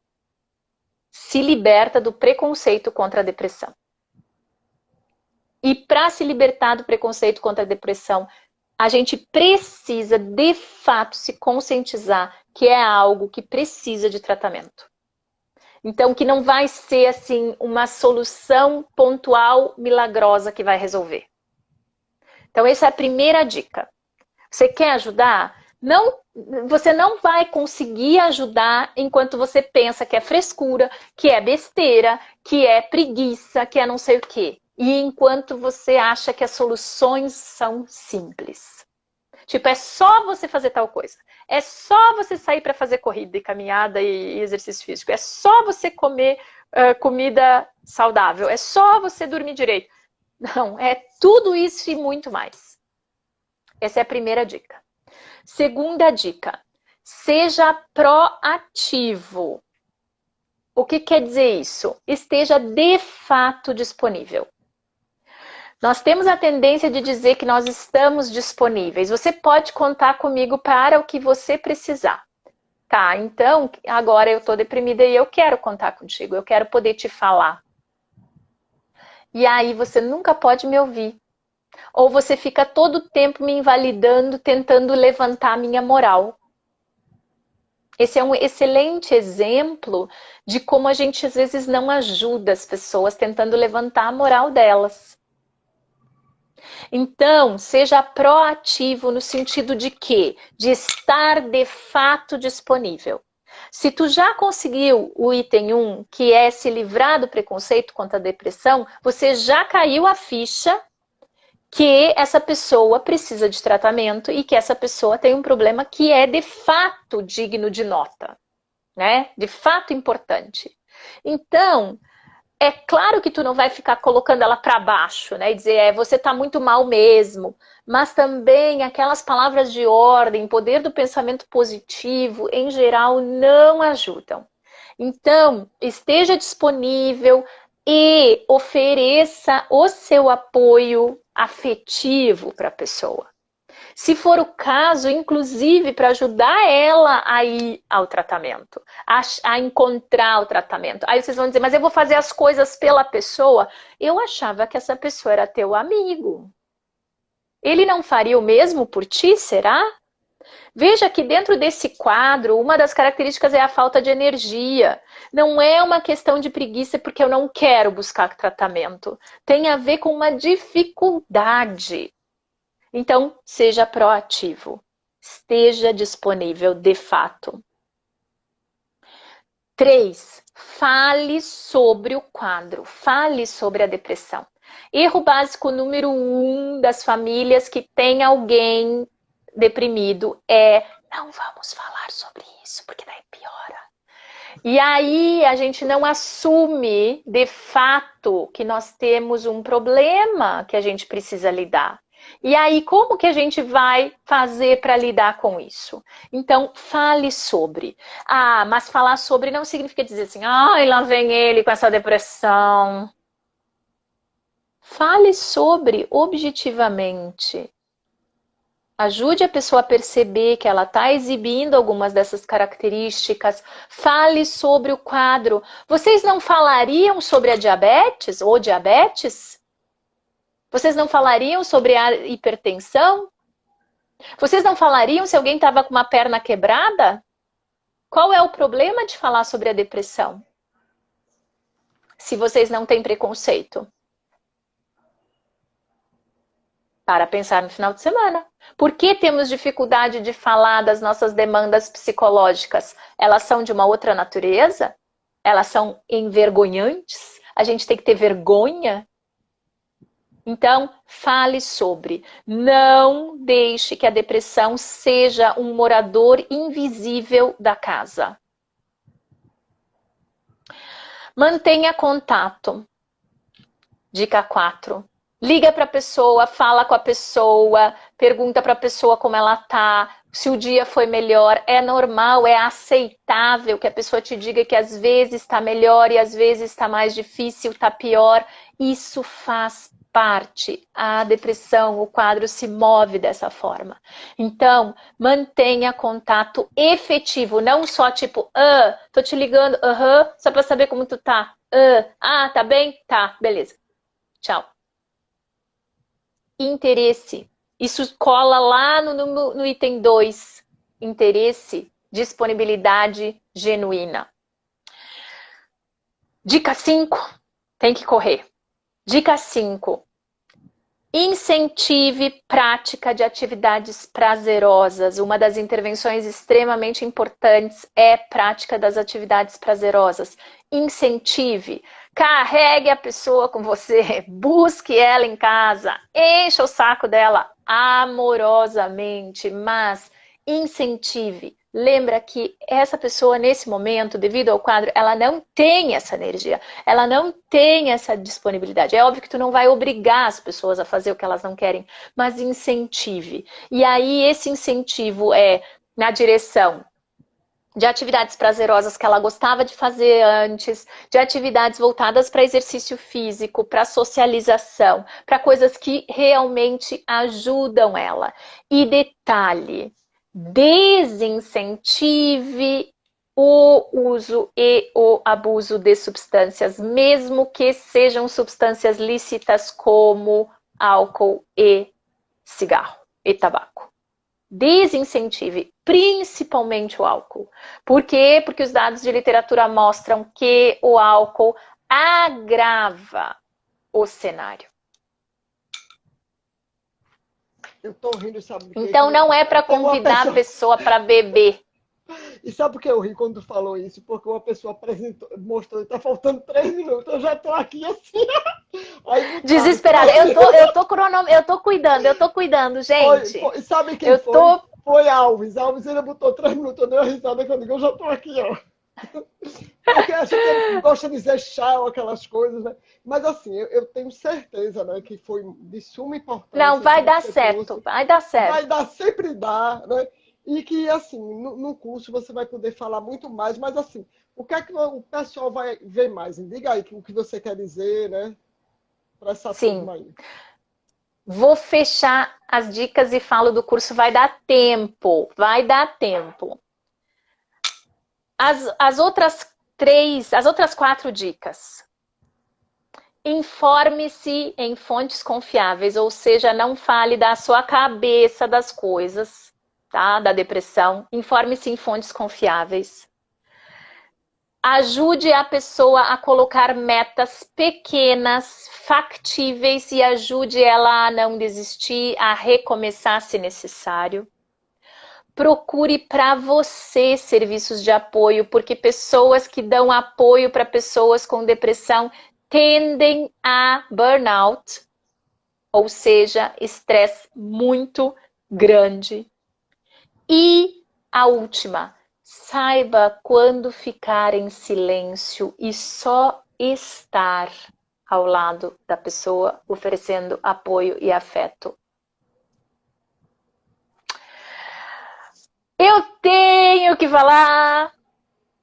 Se liberta do preconceito contra a depressão. E para se libertar do preconceito contra a depressão, a gente precisa, de fato, se conscientizar que é algo que precisa de tratamento. Então, que não vai ser, assim, uma solução pontual, milagrosa que vai resolver. Então, essa é a primeira dica. Você quer ajudar? Você não vai conseguir ajudar enquanto você pensa que é frescura, que é besteira, que é preguiça, que é não sei o quê. E enquanto você acha que as soluções são simples. Tipo, é só você fazer tal coisa. É só você sair para fazer corrida e caminhada e exercício físico. É só você comer comida saudável. É só você dormir direito. Não, é tudo isso e muito mais. Essa é a primeira dica. Segunda dica, seja proativo. O que quer dizer isso? Esteja de fato disponível. Nós temos a tendência de dizer que nós estamos disponíveis. Você pode contar comigo para o que você precisar. Tá, então agora eu estou deprimida e eu quero contar contigo, eu quero poder te falar. E aí você nunca pode me ouvir. Ou você fica todo o tempo me invalidando, tentando levantar a minha moral. Esse é um excelente exemplo de como a gente às vezes não ajuda as pessoas tentando levantar a moral delas. Então, seja proativo no sentido de quê? De estar de fato disponível. Se tu já conseguiu o item 1, que é se livrar do preconceito contra a depressão, você já caiu a ficha que essa pessoa precisa de tratamento e que essa pessoa tem um problema que é de fato digno de nota, né? De fato importante. Então, é claro que tu não vai ficar colocando ela para baixo, né? E dizer, você tá muito mal mesmo. Mas também aquelas palavras de ordem, poder do pensamento positivo, em geral, não ajudam. Então, esteja disponível e ofereça o seu apoio afetivo para a pessoa. Se for o caso, inclusive para ajudar ela a ir ao tratamento, a encontrar o tratamento. Aí vocês vão dizer, mas eu vou fazer as coisas pela pessoa. Eu achava que essa pessoa era teu amigo. Ele não faria o mesmo por ti, será? Veja que dentro desse quadro, uma das características é a falta de energia. Não é uma questão de preguiça porque eu não quero buscar tratamento. Tem a ver com uma dificuldade. Então, seja proativo. Esteja disponível de fato. 3. Fale sobre o quadro. Fale sobre a depressão. Erro básico número 1 das famílias que tem alguém deprimido é: não vamos falar sobre isso, porque daí piora. E aí a gente não assume de fato que nós temos um problema que a gente precisa lidar. E aí, como que a gente vai fazer para lidar com isso? Então, fale sobre. Ah, mas falar sobre não significa dizer assim, ai, lá vem ele com essa depressão. Fale sobre objetivamente. Ajude a pessoa a perceber que ela está exibindo algumas dessas características. Fale sobre o quadro. Vocês não falariam sobre a diabetes ou diabetes? Vocês não falariam sobre a hipertensão? Vocês não falariam se alguém estava com uma perna quebrada? Qual é o problema de falar sobre a depressão? Se vocês não têm preconceito. para pensar no final de semana. Por que temos dificuldade de falar das nossas demandas psicológicas? Elas são de uma outra natureza? Elas são envergonhantes? A gente tem que ter vergonha? Então, fale sobre. Não deixe que a depressão seja um morador invisível da casa. Mantenha contato. Dica 4. Liga para a pessoa, fala com a pessoa, pergunta para a pessoa como ela tá, se o dia foi melhor. É normal, é aceitável que a pessoa te diga que às vezes está melhor e às vezes está mais difícil, está pior. Isso faz parte. A depressão, o quadro se move dessa forma. Então, mantenha contato efetivo, não só tipo, tô te ligando, só para saber como tu tá. Tá bem? Tá, beleza. Tchau. Interesse. Isso cola lá no item 2. Interesse, disponibilidade genuína. Dica 5. Tem que correr. Dica 5. Incentive prática de atividades prazerosas. Uma das intervenções extremamente importantes é prática das atividades prazerosas. Incentive. Carregue a pessoa com você. Busque ela em casa. Encha o saco dela amorosamente, mas incentive. Lembra que essa pessoa, nesse momento, devido ao quadro, ela não tem essa energia, ela não tem essa disponibilidade. É óbvio que tu não vai obrigar as pessoas a fazer o que elas não querem, mas incentive. E aí, esse incentivo é na direção de atividades prazerosas que ela gostava de fazer antes, de atividades voltadas para exercício físico, para socialização, para coisas que realmente ajudam ela. E detalhe, desincentive o uso e o abuso de substâncias, mesmo que sejam substâncias lícitas como álcool e cigarro e tabaco. Desincentive, principalmente o álcool. Por quê? Porque os dados de literatura mostram que o álcool agrava o cenário. Eu tô rindo, sabe? Então não é para convidar a pessoa para beber. E sabe por que eu ri quando tu falou isso? Porque uma pessoa apresentou, mostrou, tá faltando 3 minutos, eu já tô aqui assim. Aí, desesperada. Eu tô cuidando, gente. Foi, sabe quem foi? Foi Alves. Alves ainda botou 3 minutos, eu dei uma risada quando eu já tô aqui, ó. Porque a gente gosta de dizer tchau, aquelas coisas, né? Mas assim, eu tenho certeza, né, que foi de suma importância. Não, vai dar certo, vai dar certo. Vai dar, sempre dá, né? E que, assim, no curso você vai poder falar muito mais, mas assim, o que é que o pessoal vai ver mais? Diga aí o que você quer dizer, né? Para essa turma aí. Vou fechar as dicas e falo do curso, vai dar tempo, vai dar tempo. As outras 4 dicas. Informe-se em fontes confiáveis, ou seja, não fale da sua cabeça das coisas, tá? Da depressão. Informe-se em fontes confiáveis. Ajude a pessoa a colocar metas pequenas, factíveis e ajude ela a não desistir, a recomeçar se necessário. Procure para você serviços de apoio, porque pessoas que dão apoio para pessoas com depressão tendem a burnout, ou seja, estresse muito grande. E a última, saiba quando ficar em silêncio e só estar ao lado da pessoa, oferecendo apoio e afeto. Eu tenho que falar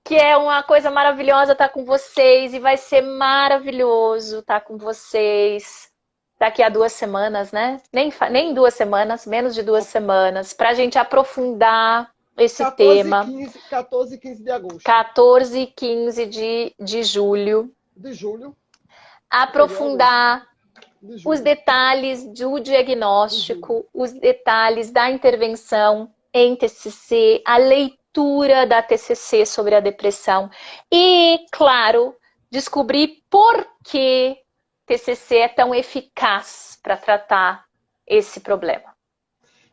que é uma coisa maravilhosa estar com vocês e vai ser maravilhoso estar com vocês daqui a 2 semanas, né? Nem 2 semanas, menos de 2 semanas, para a gente aprofundar esse tema. 14 e 15 de agosto. 14 e 15 de julho. De julho. Aprofundar os detalhes do diagnóstico, os detalhes da intervenção em TCC, a leitura da TCC sobre a depressão e, claro, descobrir por que TCC é tão eficaz para tratar esse problema.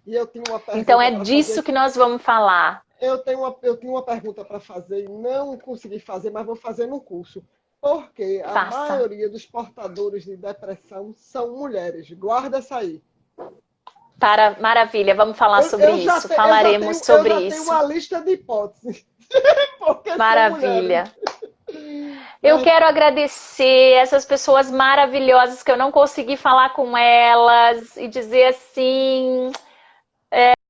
E eu tinha uma pergunta Então é para disso fazer. que nós vamos falar. Eu tinha uma pergunta para fazer e não consegui fazer, mas vou fazer no curso. Porque a Faça. maioria dos portadores de depressão são mulheres. Guarda essa aí. Maravilha, vamos falar sobre isso. Falaremos sobre eu já tenho isso. uma lista de hipóteses. Porque são mulheres. Maravilha. Eu quero agradecer essas pessoas maravilhosas que eu não consegui falar com elas e dizer assim,